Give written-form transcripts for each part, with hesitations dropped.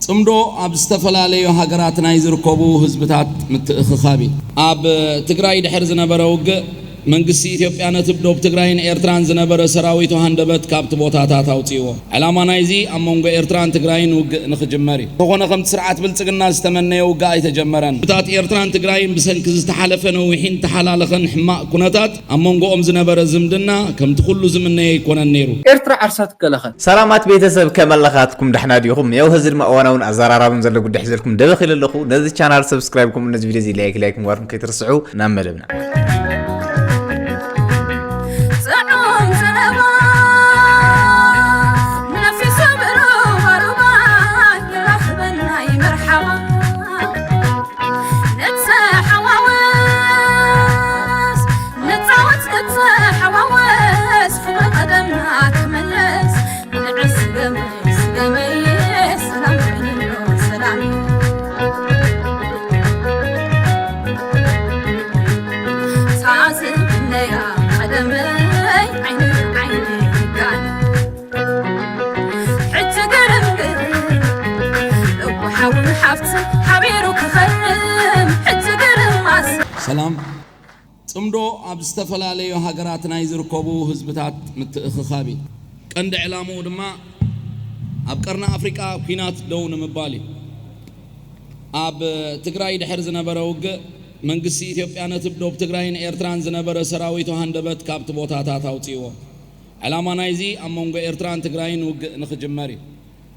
ጽምዶ ኣብ ዝተፈላልዩ ሃገራት ናይ ዝርከቡ ህዝብታት ምትእኽኻቢ ኣብ ትግራይ ድሕር ዝነበረ ውግእ መንግስቲ ኢትዮጵያ ነትብዶብ ትግራይን ኤርትራን ዝነበረ ሰራዊት ሃንደበት ካብቲ ቦታታት አውጽይዎ ዓላማ ናይዚ ኣብ መንጎ ኤርትራን ትግራይን ውግእ ንኽጅመር ተኾነ ከምቲ ስርዓት ብልጽግና ዝተመነየ ውግእ ኣይተጀመረን ብታት ኤርትራን ትግራይን ብሰንኪ ዝተሓለፈ ነዊሕን ተሓላለኸን ሕማቅ ኩነታት ኣብ መንጎኦም ዝነበረ ዝምድና ከምቲ ኩሉ ዝምነየ ይኮነን ነይሩ ኤርትራ ዓርሳት ከለኸን ሰላማት ቤተሰብ ከመለኻትኩም ደሕና ዲኹም ያው ህዝብ ማዋናውን አዘራራቡን ዘሎ ጉዳይ ሒዘልኩም ደበኺል ኣለኹ ነዚ ቻናል ሰብስክራይብ ኩም ነዚ ቪዲዮ እዚ ላይክ ምዋርኩም ከይትርስዑ ናብ መደብና ሰላም ጽምዶ ኣብ ዝተፈላልዩ ሃገራት ናይ ዝርከቡ ህዝብታት ምትእኽኻቢ ቀንዲ ዕላማኡ ድማ ኣብ ቀርና ኣፍሪቃ ኩናት ደው ንምባል ኣብ ትግራይ ድሕር ዝነበረ ውግእ መንግስቲ ኢትዮጵያ ነትብዶብ ትግራይን ኤርትራን ዝነበረ ሰራዊት ሃንደበት ካብቲ ቦታታት አውጽይዎ ዓላማ ናይዚ ኣብ መንጎ ኤርትራን ትግራይን ውግእ ንኽጅመር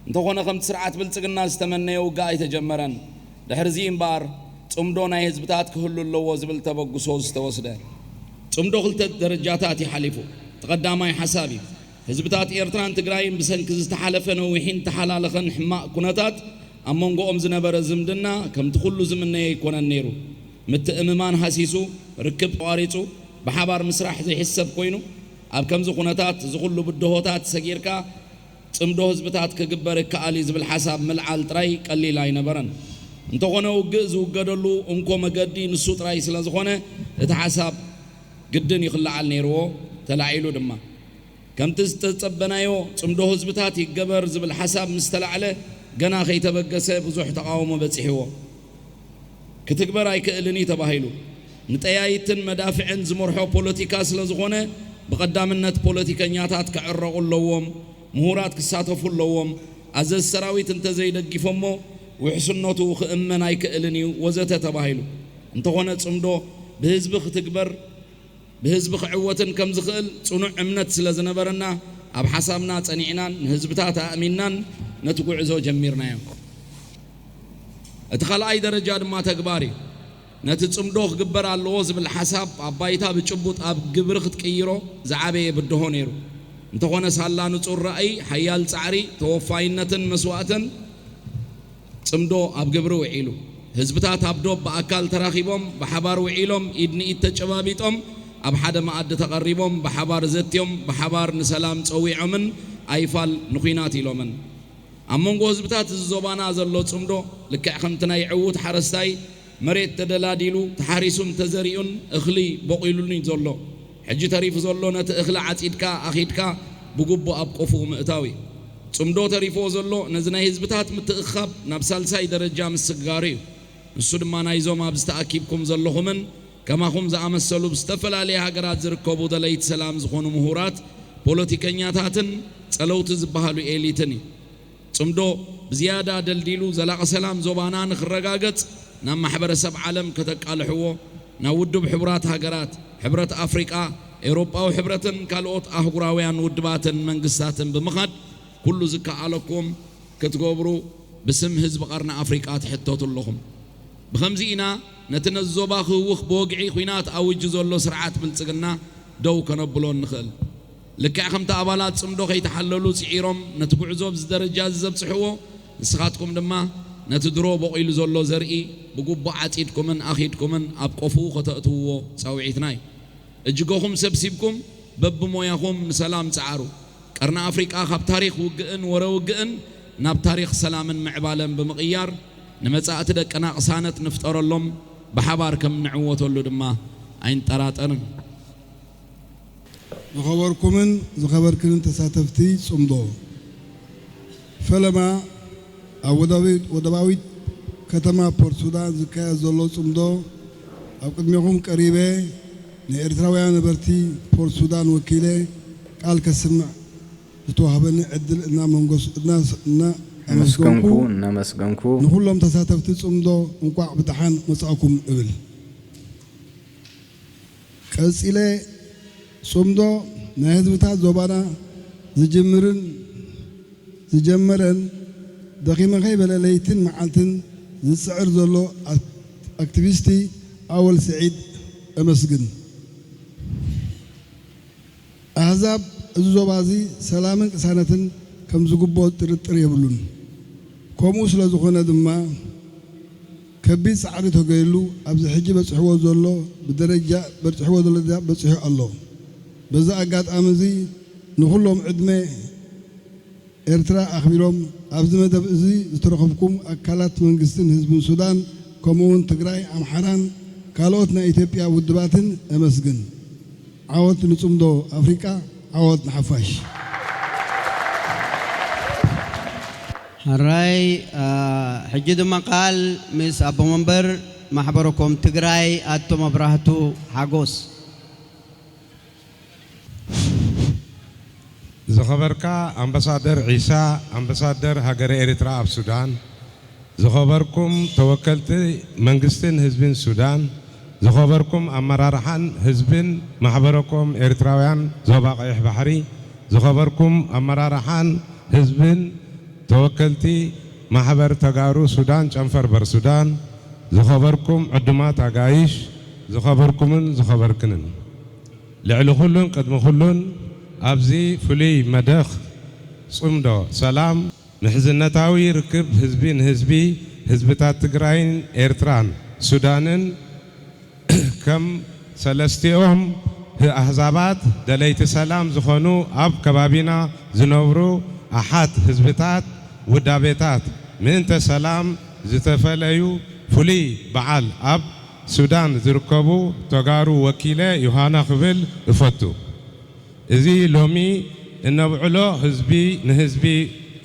እንተኾነ ከምቲ ስርዓት ብልጽግና ዝተመነየ ውግእ ኣይተጀመረን ድሕርዚ እምበር ጽምዶ ናይ ህዝብታት ክህሉ ኣለዎ ዝብል ተበግሶ ዝተወስደ ጽምዶ ክልተ ደረጃታት ይሓሊፉ ተቀዳማይ ሓሳብ ህዝብታት ኤርትራን ትግራይን ብሰንኪ ዝተሓለፈ ነዊሕን ተሓላለኸን ሕማቅ ኩነታት ኣብ መንጎኦም ዝነበረ ዝምድና ከምቲ ኩሉ ዝምነየ ይኮነን ነይሩ ምትእምማን ሃሲሱ ርክብ ተቋሪጹ ብሓባር ምስራሕ ዘይሕሰብ ኮይኑ ኣብ ከምዚ ኩነታት ዝኹሉ ብድሆታት ሰጊርካ ጽምዶ ህዝብታት ክግበር ከኣሊ ዝብል ሓሳብ ምልዓል ጥራይ ቀሊል ኣይነበረን እንተኾነ ውግእ ዝውገደሉ እንኮ መገዲ ንሱ ጥራይ ስለ ዝኾነ እቲ ሓሳብ ግድን ይኽላዓል ነይርዎ ተላዒሉ ድማ ከምቲ ዝተጸበናዮ ጽምዶ ህዝብታት ይገበር ዝብል ሓሳብ ምስ ተላዕለ ገና ከይተበገሰ ብዙሕ ተቃውሞ በፂሕዎ ክትግበር ኣይክእልኒ ተባሂሉ ንጠያይትን መዳፍዕን ዝመርሖ ፖለቲካ ስለ ዝኾነ ብቐዳምነት ፖለቲከኛታት ክዕረቑ ኣለዎም ምሁራት ክሳተፉ ኣለዎም ኣዘዝ ሰራዊት እንተዘይደጊፎሞ ውሕስነቱ ክእመን ኣይክእልኒ ወዘተ ተባሂሉ እንተኾነ ጽምዶ ብህዝቢ ክትግበር ብህዝቢ ክዕወትን ከም ዝኽእል ጽኑዕ እምነት ስለ ዝነበረና ኣብ ሓሳብና ጸኒዕናን ንህዝብታት ኣእሚናን ነቲ ጉዕዞ ጀሚርናዮ እቲ ካልኣይ ደረጃ ድማ ተግባር እዩ ነቲ ጽምዶ ክግበር ኣለዎ ዝብል ሓሳብ ኣብ ባይታ ብጭቡጥ ኣብ ግብሪ ክትቅይሮ ዝዓበየ ብድሆ ነይሩ እንተኾነ ሳላ ንጹር ረኣይ ሓያል ጻዕሪ ተወፋይነትን መስዋዕትን ጽምዶ ኣብ ግብሪ ውዒሉ ህዝብታት ኣብ ዶብ በኣካል ተራኺቦም ብሓባር ውዒሎም ኢድንኢድ ተጨባቢጦም ኣብ ሓደ ማኣዲ ተቐሪቦም ብሓባር ዘትዮም ብሓባር ንሰላም ፀዊዖምን ኣይፋል ንኹናት ኢሎምን ኣብ መንጎ ህዝብታት ዝዞባና ዘሎ ጽምዶ ልክዕ ከምቲ ናይ ዕዉት ሓረስታይ መሬት ተደላዲሉ ተሓሪሱን ተዘሪኡን እኽሊ በቂሉን ዘሎ ሕጂ ተሪፉ ዘሎ ነቲ እኽሊ ዓጺድካ ኣኺድካ ብግቡእ ኣብ ቆፉኡ ምእታዊ ጽምዶ ተሪፎ ዘሎ ነዚ ናይ ህዝብታት ምትእኽኻብ ናብ ሳልሳይ ደረጃ ምስጋር እዩ ንሱ ድማ ናይዞም ኣብ ዝተኣኪብኩም ዘለኹምን ከማኹም ዝኣመሰሉ ብዝተፈላለየ ሃገራት ዝርከቡ ደለይቲ ሰላም ዝኾኑ ምሁራት ፖለቲከኛታትን ጸለውቲ ዝበሃሉ ኤሊትን እዩ ጽምዶ ብዝያዳ ደልዲሉ ዘላቒ ሰላም ዞባና ንኽረጋገጽ ናብ ማሕበረሰብ ዓለም ከተቃልሕዎ ናብ ውድብ ሕቡራት ሃገራት ሕብረት ኣፍሪቃ ኤውሮጳዊ ሕብረትን ካልኦት ኣህጉራውያን ውድባትን መንግስታትን ብምኻድ ኩሉ ዝከኣለኩም ክትገብሩ ብስም ህዝቢ ቀርና ኣፍሪቃ ትሕተቱ ኣለኹም ብኸምዚ ኢና ነቲ ነዞባ ክህውኽ ብወግዒ ኩናት ኣውጅ ዘሎ ስርዓት ብልጽግና ደው ከነብሎ ንኽእል ልክዕ ከምቲ ኣባላት ጽምዶ ከይተሓለሉ ጽዒሮም ነቲ ጉዕዞ ብዝደረጃ ዘብጽሕዎ ንስኻትኩም ድማ ነቲ ድሮ በቂሉ ዘሎ ዘርኢ ብግቡእ ዓጺድኩምን ኣኺድኩምን ኣብ ቆፉ ከተእትውዎ ጸውዒትና እዩ እጅጎኹም ሰብሲብኩም በብሞያኹም ንሰላም ጸዓሩ ቀርና ኣፍሪቃ ካብ ታሪኽ ውግእን ወረ ውግእን ናብ ታሪኽ ሰላምን ምዕባለን ብምቕያር ንመጻእቲ ደቅና ቅሳነት ንፍጠረሎም ብሓባር ከም ንዕወተሉ ድማ ኣይንጠራጠርን نخبركمن زخبركن تساتفتي صمدو فلما ወደባዊ ከተማ ፖርት ሱዳን ዝካየድ ዘሎ ጽምዶ ኣብ ቅድሚኹም ቀሪበ ንኤርትራውያን ነበርቲ ፖርት ሱዳን ወኪለ ቃል ከስምዕ ዝተዋህበኒ ዕድል እናመስገንኩ ንኹሎም ተሳተፍቲ ጽምዶ እንቋዕ ብድሓን መጻእኩም እብል ቀጺለ ጽምዶ ናይ ህዝብታት ዞባና ዝጀመረን ደኺመ ከይበለለይትን መዓልትን ዝጽዕር ዘሎ አክቲቪስቲ ኣወል ሰዒድ ኣመስግን ኣሕዛብ እዚ ዞባ እዚ ሰላምን ቅሳነትን ከም ዝግቦ ጥርጥር የብሉን ከምኡ ስለ ዝኾነ ድማ ከቢድ ፃዕሪ ተገይሉ ኣብዚ ሕጂ በፅሕዎ ዘሎ ብደረጃ በፅሕዎ ዘሎ በፅሑ ኣሎ በዛ ኣጋጣሚ እዚ ንኹሎም ዕድመ ኤርትራ ኣኽቢሮም ኣብዚ መደብ እዚ ዝተረኸብኩም ኣካላት መንግስትን ህዝብን ሱዳን ከምኡውን ትግራይ ኣምሓራን ካልኦት ናይ ኢትዮጵያ ውድባትን ኣመስግን ዓወት ንጽምዶ ኣፍሪቃ ዓወት ንሓፋሽ هراي حجد مقال مس أبو منبر محبركم تجراي أتو مبرهتو حاجوس زخبركا أمباسادر عيسى أمباسادر هاجر إريترا أب السودان زخبركم توكلت منجستن حزبين السودان زخبركم أمرارحان حزبين محبركم إريتراويان زوباق بحري زخبركم أمرارحان حزبين توكلتي محبر تجارو سودان شنفر بر سودان زخبركم عدمات عجايش زخبركنن لعلو خلون قدم خلون أبزي فلي مدخ صمدو سلام محزنتاوي ركب حزبي حزبتات تجراين إيرتران سودانن كم سلستيهم أحزابات دليت سلام زخونو أب كبابينا زنورو أحد حزبتات ودابتات من تسلام زتفليو فلي بعال أب سودان زركبو تجارو وكيلة يوهانا خبل افتو إذي لومي النبعلو حزبي نحزبي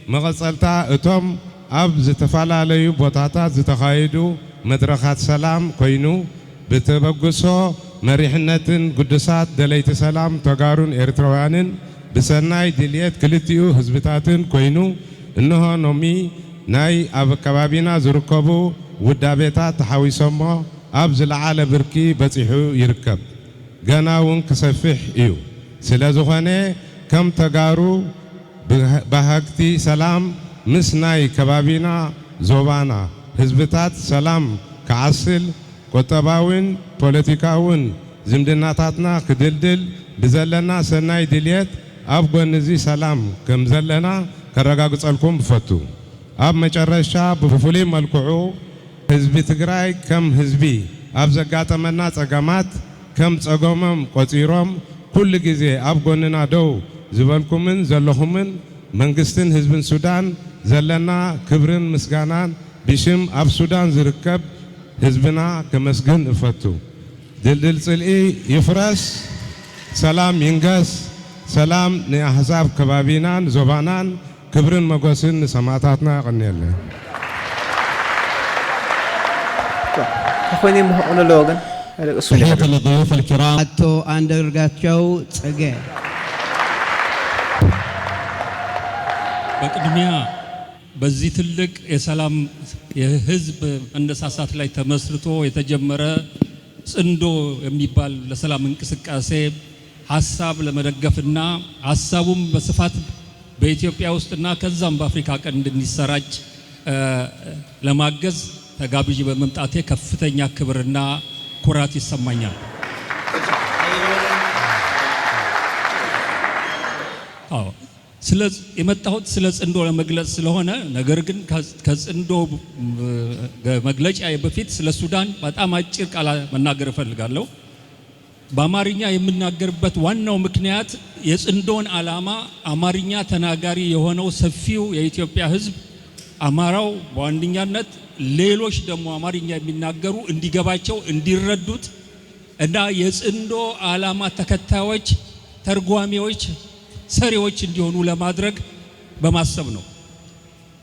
مغسلتا اتم أب زتفلاليو بوتاتات زتخايدو مدرخات سلام كوينو بتبقسو مريحنتن قدسات دليت سلام تجارون إرتروانن بسناي دليت كلتيو حزبتاتن كوينو إنه نومي ناي أب كبابينا زركبو ودابتات تحويسمو أب زلعالة بركي بتيحو يركب جناون كسفح إيو سلازوخانة كم تجارو بهاكتي سلام مسناي كبابينا زوبانا حزبتات سلام كعسل كتباون بوليتيكاون زمدناتاتنا كدلدل بزلنا سناي دليت أبغى نزي سلام كم زلنا كرجاء لكم بفتو أب مجرشة بفولي ملكوعو حزب تجراي كم حزبي أب زقات منا تجمعات كم تجمعهم قصيرهم كل جزء أبغى ننادو زبالكمن زلهمن منجستن حزب السودان زلنا كبرن مسجانان بشم أب السودان زركب حزبنا كمسجن بفتو دلدل سلئي يفرس سلام ينقص سلام نأحزاب كبابينان زبانان كبرن مقوسن سماعاتنا قنيلة أخواني مهون لوغن تحية للضيوف الكرام أتو أندرغاتشو تسجى بقدميا በዚህ ትልቅ የሰላም የህዝብ እንደሳሳት ላይ ተመስርቶ የተጀመረ ጽንዶ የሚባል ለሰላም እንቅስቃሴ ሐሳብ ለመደገፍና ሐሳቡም በስፋት በኢትዮጵያ ውስጥና ከዛም በአፍሪካ ቀንድ እንዲሰራጭ ለማገዝ ተጋብዤ በመምጣቴ ከፍተኛ ክብርና ኩራት ይሰማኛል። የመጣሁት ስለ ጽንዶ ለመግለጽ ስለሆነ ነገር ግን ከጽንዶ መግለጫ በፊት ስለ ሱዳን በጣም አጭር ቃል መናገር እፈልጋለሁ። በአማርኛ የምናገርበት ዋናው ምክንያት የጽንዶን ዓላማ አማርኛ ተናጋሪ የሆነው ሰፊው የኢትዮጵያ ሕዝብ አማራው በዋንኛነት ሌሎች ደግሞ አማርኛ የሚናገሩ እንዲገባቸው እንዲረዱት እና የጽንዶ ዓላማ ተከታዮች ተርጓሚዎች ሰሪዎች እንዲሆኑ ለማድረግ በማሰብ ነው።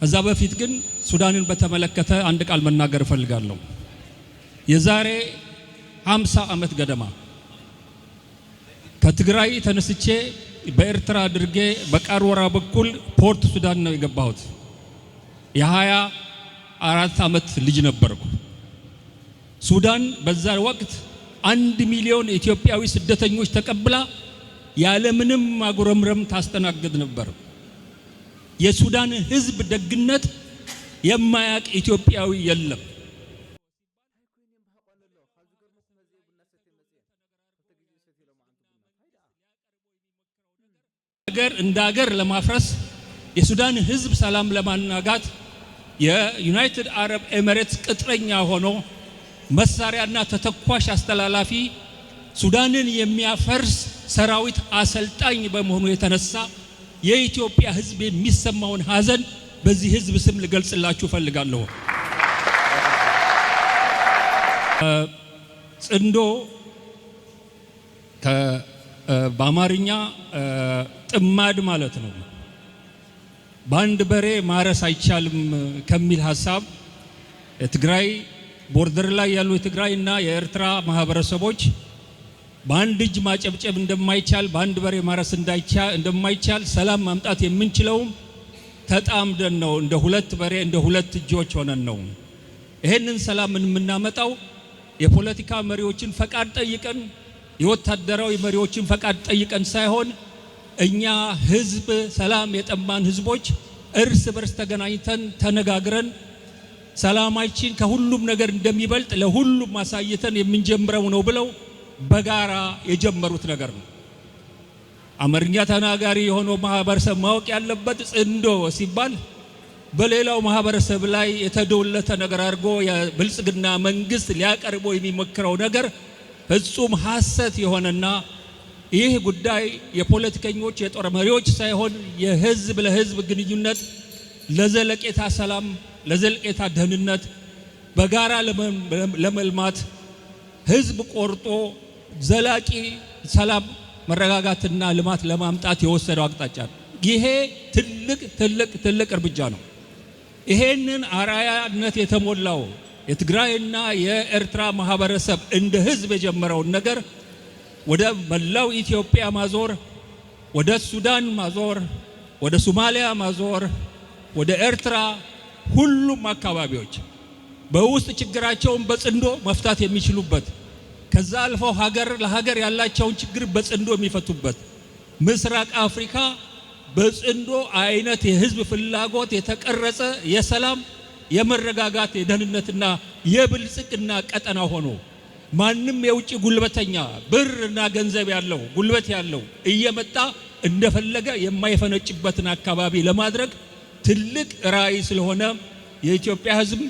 እዛ በፊት ግን ሱዳንን በተመለከተ አንድ ቃል መናገር እፈልጋለሁ። የዛሬ 50 ዓመት ገደማ ከትግራይ ተነስቼ በኤርትራ አድርጌ በቃርወራ በኩል ፖርት ሱዳን ነው የገባሁት። የ24 ዓመት ልጅ ነበርኩ። ሱዳን በዛ ወቅት 1 ሚሊዮን ኢትዮጵያዊ ስደተኞች ተቀብላ ያለ ምንም ማጉረምረም ታስተናግድ ነበር። የሱዳን ሕዝብ ደግነት የማያቅ ኢትዮጵያዊ የለም። እንደ ሀገር ለማፍረስ የሱዳን ሕዝብ ሰላም ለማናጋት የዩናይትድ አረብ ኤሚሬትስ ቅጥረኛ ሆኖ መሳሪያና ተተኳሽ አስተላላፊ ሱዳንን የሚያፈርስ ሰራዊት አሰልጣኝ በመሆኑ የተነሳ የኢትዮጵያ ሕዝብ የሚሰማውን ሐዘን በዚህ ሕዝብ ስም ልገልጽላችሁ ፈልጋለሁ። ጽንዶ በአማርኛ ጥማድ ማለት ነው። በአንድ በሬ ማረስ አይቻልም ከሚል ሐሳብ የትግራይ ቦርደር ላይ ያሉ የትግራይና የኤርትራ ማህበረሰቦች በአንድ እጅ ማጨብጨብ እንደማይቻል፣ በአንድ በሬ ማረስ እንደማይቻል ሰላም ማምጣት የምንችለውም ተጣምደን ነው። እንደ ሁለት በሬ እንደ ሁለት እጆች ሆነን ነው። ይሄንን ሰላም የምናመጣው የፖለቲካ መሪዎችን ፈቃድ ጠይቀን የወታደራዊ መሪዎችን ፈቃድ ጠይቀን ሳይሆን እኛ ህዝብ ሰላም የጠማን ህዝቦች እርስ በርስ ተገናኝተን ተነጋግረን ሰላማችን ከሁሉም ነገር እንደሚበልጥ ለሁሉም ማሳየተን የምንጀምረው ነው ብለው በጋራ የጀመሩት ነገር ነው። አማርኛ ተናጋሪ የሆነው ማህበረሰብ ማወቅ ያለበት ጽንዶ ሲባል በሌላው ማህበረሰብ ላይ የተዶለተ ነገር አድርጎ የብልጽግና መንግስት ሊያቀርበው የሚሞክረው ነገር ፍጹም ሐሰት የሆነና ይህ ጉዳይ የፖለቲከኞች የጦር መሪዎች ሳይሆን የህዝብ ለህዝብ ግንኙነት ለዘለቄታ ሰላም ለዘለቄታ ደህንነት በጋራ ለመልማት ህዝብ ቆርጦ ዘላቂ ሰላም መረጋጋትና ልማት ለማምጣት የወሰደው አቅጣጫ ነው። ይሄ ትልቅ እርምጃ ነው። ይሄንን አራያነት የተሞላው የትግራይና የኤርትራ ማህበረሰብ እንደ ህዝብ የጀመረውን ነገር ወደ መላው ኢትዮጵያ ማዞር፣ ወደ ሱዳን ማዞር፣ ወደ ሶማሊያ ማዞር፣ ወደ ኤርትራ ሁሉም አካባቢዎች በውስጥ ችግራቸውን በጽንዶ መፍታት የሚችሉበት ከዛ አልፈው ሀገር ለሀገር ያላቸውን ችግር በጽንዶ የሚፈቱበት ምስራቅ አፍሪካ በጽንዶ አይነት የህዝብ ፍላጎት የተቀረጸ የሰላም የመረጋጋት የደህንነትና የብልጽግና ቀጠና ሆኖ ማንም የውጭ ጉልበተኛ ብርና ገንዘብ ያለው ጉልበት ያለው እየመጣ እንደፈለገ የማይፈነጭበትን አካባቢ ለማድረግ ትልቅ ራዕይ ስለሆነ የኢትዮጵያ ህዝብ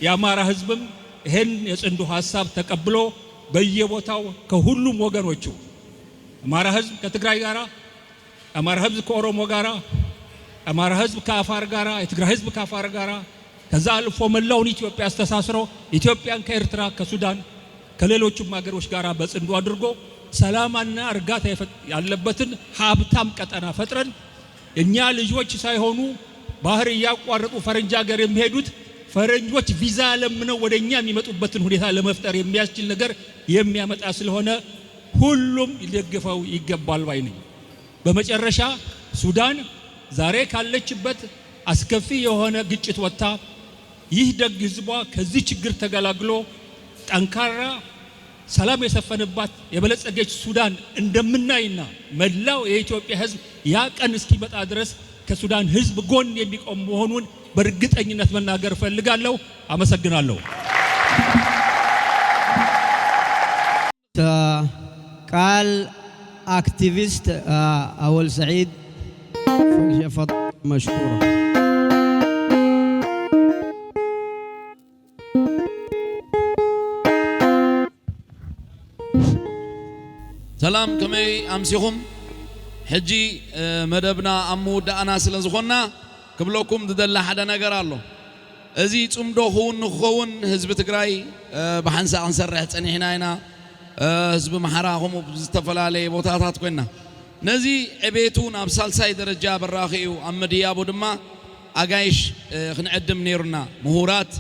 የአማራ ህዝብም ይሄን የጽንዶ ሐሳብ ተቀብሎ በየቦታው ከሁሉም ወገኖቹ አማራ ህዝብ ከትግራይ ጋራ፣ አማራ ህዝብ ከኦሮሞ ጋራ፣ አማራ ህዝብ ከአፋር ጋራ፣ የትግራይ ህዝብ ከአፋር ጋራ ከዛ አልፎ መላውን ኢትዮጵያ አስተሳስሮ ኢትዮጵያን ከኤርትራ ከሱዳን ከሌሎችም ሀገሮች ጋራ በጽንዶ አድርጎ ሰላምና እርጋታ ያለበትን ሀብታም ቀጠና ፈጥረን እኛ ልጆች ሳይሆኑ ባህር እያቋረጡ ፈረንጅ ሀገር የሚሄዱት ፈረንጆች ቪዛ ለምነው ወደኛ የሚመጡበትን ሁኔታ ለመፍጠር የሚያስችል ነገር የሚያመጣ ስለሆነ ሁሉም ሊደግፈው ይገባል ባይ ነኝ። በመጨረሻ ሱዳን ዛሬ ካለችበት አስከፊ የሆነ ግጭት ወጥታ ይህ ደግ ህዝቧ ከዚህ ችግር ተገላግሎ ጠንካራ ሰላም የሰፈነባት የበለጸገች ሱዳን እንደምናይና መላው የኢትዮጵያ ህዝብ ያ ቀን እስኪመጣ ድረስ ከሱዳን ህዝብ ጎን የሚቆም መሆኑን በእርግጠኝነት መናገር ፈልጋለሁ። አመሰግናለሁ። ቃል አክቲቪስት አወል ሰዒድ ሸፈጥ መሽኩራ ሰላም ከመይ አምሲኹም ሕጂ መደብና አምውዳእና ስለ ዝኾና ክብለኩም ዝደላ ሓደ ነገር ኣሎ። እዚ ጽምዶ ኹውን ንኽኸውን ህዝቢ ትግራይ ብሓንሳእ ክንሰርሕ ፀኒሕና ኢና። ህዝቢ መሓራ ከምኡ ዝተፈላለዩ ቦታታት ኮይና ነዚ ዕቤቱ ናብ ሳልሳይ ደረጃ በራኺኡ ኣብ ምድያቡ ድማ ኣጋይሽ ክንዕድም ነይሩና ምሁራት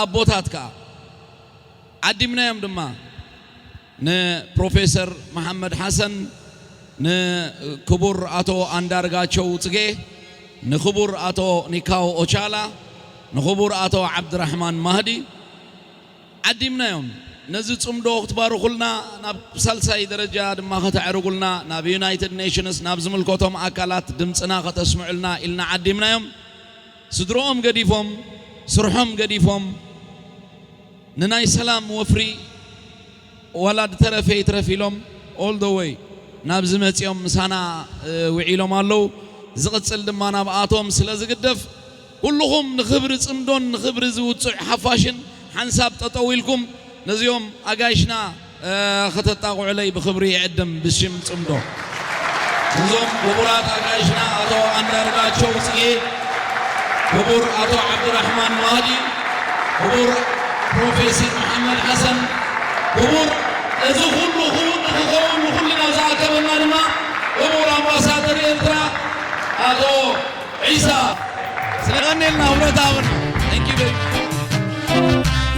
ኣቦታት ከዓ ዓዲምናዮም ድማ ንፕሮፌሰር መሐመድ ሐሰን ንክቡር አቶ አንዳርጋቸው ጽጌ ንክቡር አቶ ኒካው ኦቻላ ንክቡር አቶ ዓብድራህማን ማህዲ ዓዲምናዮም ነዚ ጽምዶ ክትባርኹልና ናብ ሳልሳይ ደረጃ ድማ ከተዕርጉልና ናብ ዩናይትድ ኔሽንስ ናብ ዝምልከቶም ኣካላት ድምፅና ከተስምዑልና ኢልና ዓዲምናዮም ስድሮኦም ገዲፎም ስርሖም ገዲፎም ንናይ ሰላም ወፍሪ ወላድ ተረፈ ይትረፊሎም all the way ናብ ዝመጽኦም ምሳና ውዒሎም ኣለው ዝቕጽል ድማ ናብ ኣቶም ስለ ዝግደፍ ኩልኹም ንኽብሪ ጽምዶን ንኽብሪ ዝውፅዕ ሓፋሽን ሓንሳብ ጠጠው ኢልኩም ነዚኦም ኣጋይሽና ከተጣቑዑለይ ብኽብሪ ይዕድም ብሽም ጽምዶ እዞም ክቡራት ኣጋይሽና አቶ አንዳርጋቸው ጽጌ ክቡር አቶ ዓብድራህማን ማህዲ ክቡር ፕሮፌሰር መሐመድ ሐሰን ክቡር እዚ ሁሉ ንኽኸውን ኩልና ዝኣከበና ድማ ክቡር ኣምባሳደር ኤርትራ አቶ ዒሳ ስለቀኒልና ውለታውን እንኪበ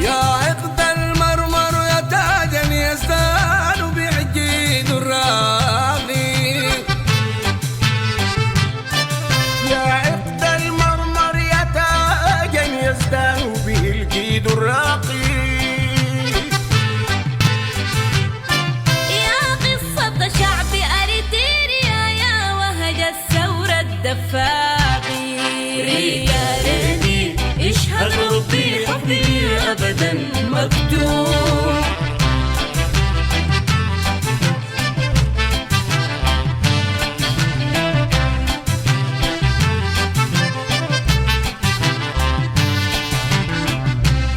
يا عقد المرمر يا تاجا يزدان بعجيد الراقي يا عقد المرمر يا تاجا يزدان به الجيد الراقي يا قصة شعب أريتريا يا وهج الثورة الدفاقي رجالني اشهد ربي حبي أبدا مكتوب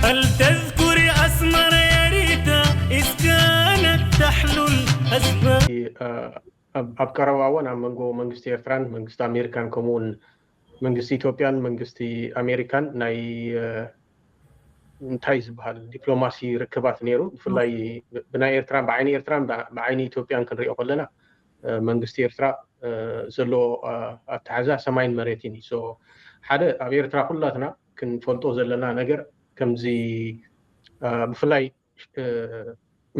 هل تذكري أسمر يا ريتا إذ كانت تحلو الأسماء ኣብ ቀረባ እዋን ኣብ መንጎ መንግስቲ ኤርትራን መንግስቲ ኣሜሪካን ከምኡውን መንግስቲ ኢትዮጵያን መንግስቲ ኣሜሪካን ናይ እንታይ ዝበሃል ዲፕሎማሲ ርክባት ነይሩ ብፍላይ ብናይ ኤርትራን ብዓይኒ ኤርትራን ብዓይኒ ኢትዮጵያን ክንሪኦ ከለና መንግስቲ ኤርትራ ዘሎ ኣተሓዛ ሰማይን መሬትን እዩ ሓደ ኣብ ኤርትራ ኩላትና ክንፈልጦ ዘለና ነገር ከምዚ ብፍላይ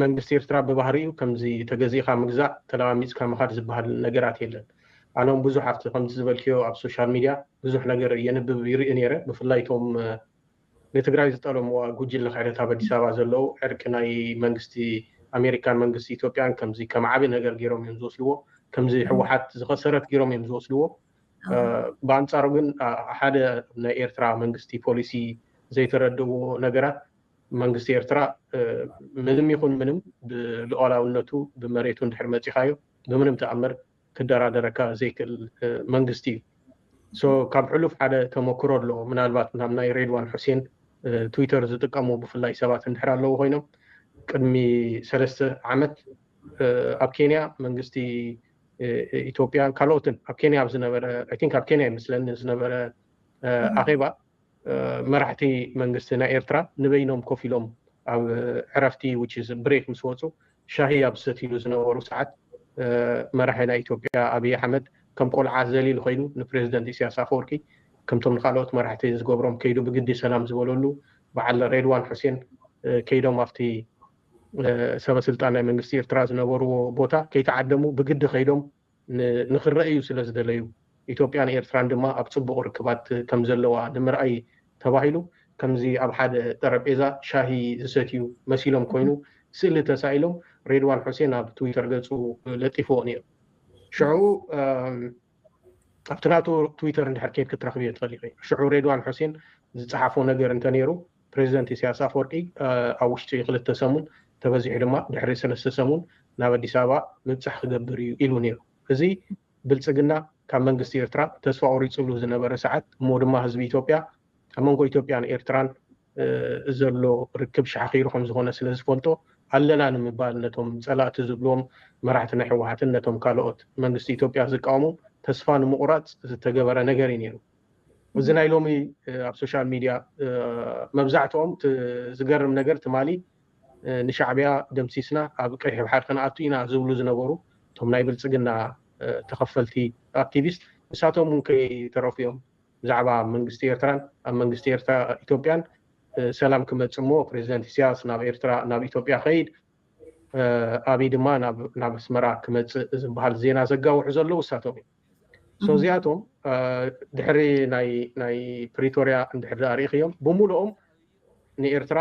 መንግስቲ ኤርትራ ብባህሪኡ ከምዚ ተገዚእካ ምግዛእ ተለዋሚፅካ ምኻድ ዝበሃል ነገራት የለን ኣነም ብዙሕ ኣብቲ ከምዚ ዝበልክዮ ኣብ ሶሻል ሚድያ ብዙሕ ነገር የንብብ ይርኢ ነይረ ብፍላይ ቶም ንትግራይ ዝጠለምዋ ጉጅለ ካይነት ኣብ ኣዲስ ኣበባ ዘለዉ ዕርቂ ናይ መንግስቲ ኣሜሪካን መንግስቲ ኢትዮጵያን ከምዚ ከም ዓብይ ነገር ገይሮም እዮም ዝወስድዎ ከምዚ ሕወሓት ዝኸሰረት ገይሮም እዮም ዝወስድዎ ብኣንጻሩ ግን ሓደ ናይ ኤርትራ መንግስቲ ፖሊሲ ዘይተረድእዎ ነገራት መንግስቲ ኤርትራ ምንም ይኹን ምንም ብሉዓላውነቱ ብመሬቱ እንድሕር መፂኻዮ ብምንም ተኣምር ክደራደረካ ዘይክእል መንግስቲ እዩ ካብ ሕሉፍ ሓደ ተመክሮ ኣሎ ምናልባት ናብ ናይ ሬድዋን ሁሴን ትዊተር ዝጥቀሙ ብፍላይ ሰባት እንድሕር ኣለዉ ኮይኖም ቅድሚ 3 ዓመት ኣብ ኬንያ መንግስቲ ኢትዮጵያ ካልኦትን ኣብ ኬንያ ኣብ ዝነበረ አይ ቲንክ ኣብ ኬንያ ይመስለኒ ዝነበረ ኣኼባ መራሕቲ መንግስቲ ናይ ኤርትራ ንበይኖም ኮፍ ኢሎም ኣብ ዕረፍቲ which is break ምስ ወፁ ሻሂ ኣብ ዝሰትይሉ ዝነበሩ ሰዓት መራሒ ናይ ኢትዮጵያ ኣብይ ኣሕመድ ከም ቆልዓ ዘሊሉ ኮይኑ ንፕሬዚደንት ኢሳያስ ኣፈወርቂ ከምቶም ንካልኦት መራሕቲ ዝገብሮም ከይዱ ብግዲ ሰላም ዝበለሉ በዓል ሬድዋን ሁሴን ከይዶም ኣብቲ ሰበስልጣን ናይ መንግስቲ ኤርትራ ዝነበርዎ ቦታ ከይተዓደሙ ብግዲ ከይዶም ንኽረአዩ ስለ ዝደለዩ ኢትዮጵያን ኤርትራን ድማ ኣብ ፅቡቅ ርክባት ከም ዘለዋ ንምርኣይ ተባሂሉ ከምዚ ኣብ ሓደ ጠረጴዛ ሻሂ ዝሰትዩ መሲሎም ኮይኑ ስእሊ ተሳኢሎም ሬድዋን ሁሴን ኣብ ትዊተር ገጹ ለጢፎ ነይሩ ሽዑ ኣብቲ ናቱ ትዊተር እንድሕር ከይድ ክትረኽብ እየ ትኽእል ኢኸ ሽዑ ሬድዋን ሁሴን ዝፀሓፎ ነገር እንተነይሩ ፕሬዚደንት ኢሳያስ ኣፈወርቂ ኣብ ውሽጢ 2 ሰሙን ተበዚሑ ድማ ድሕሪ 3 ሰሙን ናብ ኣዲስ ኣበባ ምብፃሕ ክገብር እዩ ኢሉ ነይሩ እዚ ብልፅግና ካብ መንግስቲ ኤርትራ ተስፋ ቆሪፅሉ ዝነበረ ሰዓት እሞ ድማ ህዝቢ ኢትዮጵያ ኣብ መንጎ ኢትዮጵያን ኤርትራን ዘሎ ርክብ ሸሓኺሩ ከም ዝኾነ ስለ ዝፈልጦ ኣለና ንምባል ነቶም ፀላእቲ ዝብልዎም መራሕቲ ናይ ሕወሓትን ነቶም ካልኦት መንግስቲ ኢትዮጵያ ዝቃወሙ ተስፋ ንምቑራፅ ዝተገበረ ነገር እዩ ነይሩ እዚ ናይ ሎሚ ኣብ ሶሻል ሚድያ መብዛሕትኦም ዝገርም ነገር ትማሊ ንሻዕብያ ደምሲስና ኣብ ቀይሕ ባሕር ክንኣቱ ኢና ዝብሉ ዝነበሩ እቶም ናይ ብልፅግና ተኸፈልቲ ኣክቲቪስት ንሳቶም እውን ከይተረፍዮም ብዛዕባ መንግስቲ ኤርትራን ኣብ መንግስቲ ኤርትራ ኢትዮጵያን ሰላም ክመጽእ እሞ ፕሬዚደንት ኢሳያስ ናብ ኤርትራ ናብ ኢትዮጵያ ከይድ ኣብይ ድማ ናብ ኣስመራ ክመጽእ ዝበሃል ዜና ዘጋውሑ ዘለዉ እሳቶም እዮም ሶ እዚኣቶም ድሕሪ ናይ ፕሪቶሪያ እንድሕር ዳሪኽዮም ብምሉኦም ንኤርትራ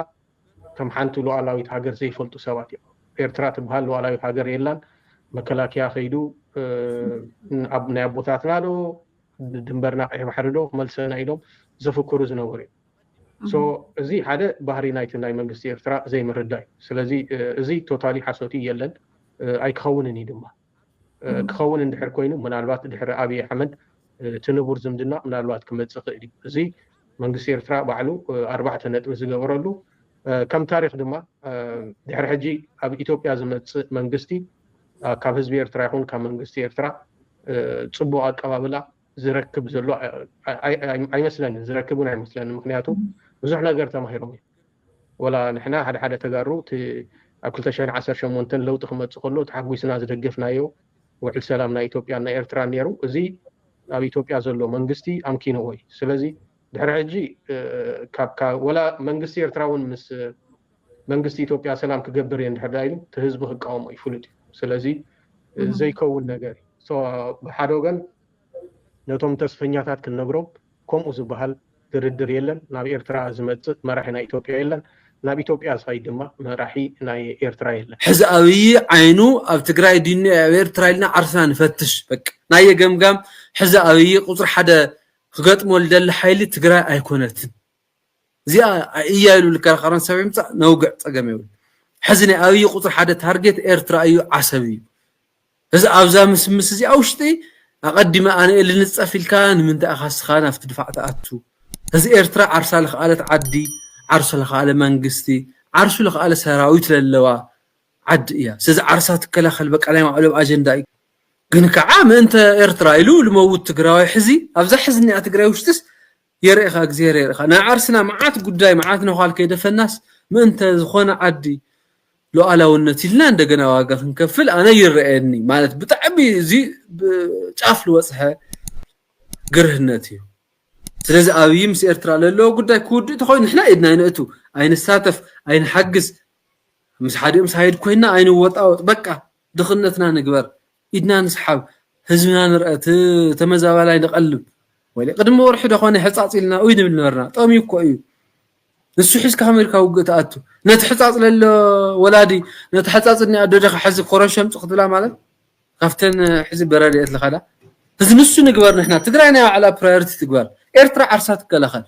ከም ሓንቲ ሉዓላዊት ሃገር ዘይፈልጡ ሰባት እዮም ኤርትራ ትበሃል ሉዓላዊት ሃገር የላን መከላከያ ከይዱ ኣብ ናይ ኣቦታትና ዶ ድንበርና ቀይሕ ባሕሪ ዶ ክመልሰና ኢሎም ዘፍክሩ ዝነበሩ እዮም ሶ እዚ ሓደ ባህሪ ናይ መንግስቲ ኤርትራ ዘይምርዳእ እዩ ስለዚ እዚ ቶታሊ ሓሶቲ የለን ኣይክኸውንን እዩ ድማ ክኸውን እንድሕር ኮይኑ ምናልባት ድሕሪ ኣብይ ኣሕመድ ትንቡር ዝምድና ምናልባት ክመጽእ ክእል እዩ እዚ መንግስቲ ኤርትራ ባዕሉ 4 ነጥቢ ዝገበረሉ ከም ታሪክ ድማ ድሕሪ ሕጂ ኣብ ኢትዮጵያ ዝመጽእ መንግስቲ ካብ ህዝቢ ኤርትራ ይኹን ካብ መንግስቲ ኤርትራ ጽቡቕ ኣቀባብላ ዝረክብ ዘሎ ኣይመስለንን ዝረክብን ኣይመስለንን ምክንያቱ ብዙሕ ነገር ተማሂሮም እዮም ወላ ንሕና ሓደ ተጋሩ ኣብ 2018 ለውጢ ክመጽእ ከሎ ተሓጒስና ዝደገፍናዮ ውዕል ሰላም ናይ ኢትዮጵያ ናይ ኤርትራ ነይሩ እዚ ኣብ ኢትዮጵያ ዘሎ መንግስቲ ኣምኪኖ ወይ ስለዚ ድሕሪ ሕጂ ወላ መንግስቲ ኤርትራ እውን ምስ መንግስቲ ኢትዮጵያ ሰላም ክገብር እንድሕር ኢሉ እቲ ህዝቢ ክቃወሞ ይፍሉጥ ስለዚ ዘይከውን ነገር ሶ ብሓደ ወገን ነቶም ተስፈኛታት ክንነግሮም ከምኡ ዝበሃል ድርድር የለን ናብ ኤርትራ ዝመጽእ መራሒ ናይ ኢትዮጵያ የለን ናብ ኢትዮጵያ ዝኸይድ ድማ መራሒ ናይ ኤርትራ የለን ሕዚ ኣብይ ዓይኑ ኣብ ትግራይ ዲኒ ኣብ ኤርትራ ኢልና ዓርስና ንፈትሽ በቃ ናይ ገምጋም ሕዚ ኣብይ ቁፅሪ ሓደ ክገጥሞ ልደሊ ሓይሊ ትግራይ ኣይኮነትን እዚኣ እያ ኢሉ ልከራኸረን ሰብ ይምፃእ ነውግዕ ፀገም ይብል ሕዚ ናይ ኣብይ ቁፅሪ ሓደ ታርጌት ኤርትራ እዩ ዓሰብ እዩ እዚ ኣብዛ ምስ እዚኣ ውሽጢ ኣቐዲመ ኣነ ልንፀፍ ኢልካ ንምንታይ ኢኻ ስኻ ናብቲ ድፋዕ ተኣቱ እዚ ኤርትራ ዓርሳ ዝኸኣለት ዓዲ ዓርሱ ዝኸኣለ መንግስቲ ዓርሱ ዝኸኣለ ሰራዊት ዘለዋ ዓዲ እያ ስለዚ ዓርሳ ትከላኸል በቃ ናይ ባዕሎም ኣጀንዳ እዩ ግን ከዓ ምእንተ ኤርትራ ኢሉ ልመውት ትግራዋይ ሕዚ ኣብዛ ሕዚ ኒኣ ትግራይ ውሽጥስ የርእኻ እግዚኣብሔር የርእኻ ናይ ዓርስና መዓት ጉዳይ መዓት ነዃል ከይደፈናስ ምእንተ ዝኾነ ዓዲ ሉዓላውነት ኢልና እንደገና ዋጋ ክንከፍል ኣነ ይርአየኒ ማለት ብጣዕሚ እዚ ጫፍ ልወፅሐ ግርህነት እዩ ስለዚ ኣብይ ምስ ኤርትራ ዘለዎ ጉዳይ ክውድእ ተኾይኑ ንሕና ኢድና ይንእቱ ኣይንሳተፍ ኣይንሓግዝ ምስ ሓዲኦም ሳይድ ኮይና ኣይንወጣወጥ በቃ ድኽነትና ንግበር ኢድና ንስሓብ ህዝብና ንርአት ተመዛባላይ ንቐልብ ወይ ቅድሚ ወርሒ ደኾነ ሕፃፅ ኢልና ወይ ንብል ነበርና ጠሚዩ እኮ እዩ ንሱ ሒዝካ ኣሜሪካ ውግእ ተኣቱ ነቲ ሕፃፅ ለሎ ወላዲ ነቲ ሕፃፅ እኒኣ ደደኻ ሕዚ ኮረሸም ፅኽትብላ ማለት ካብተን ሕዚ በረድየት ልኸዳ እዚ ንሱ ንግበር ንሕና ትግራይ ናይ ባዕላ ፕራዮሪቲ ትግበር ኤርትራ ዓርሳ ትከላኸል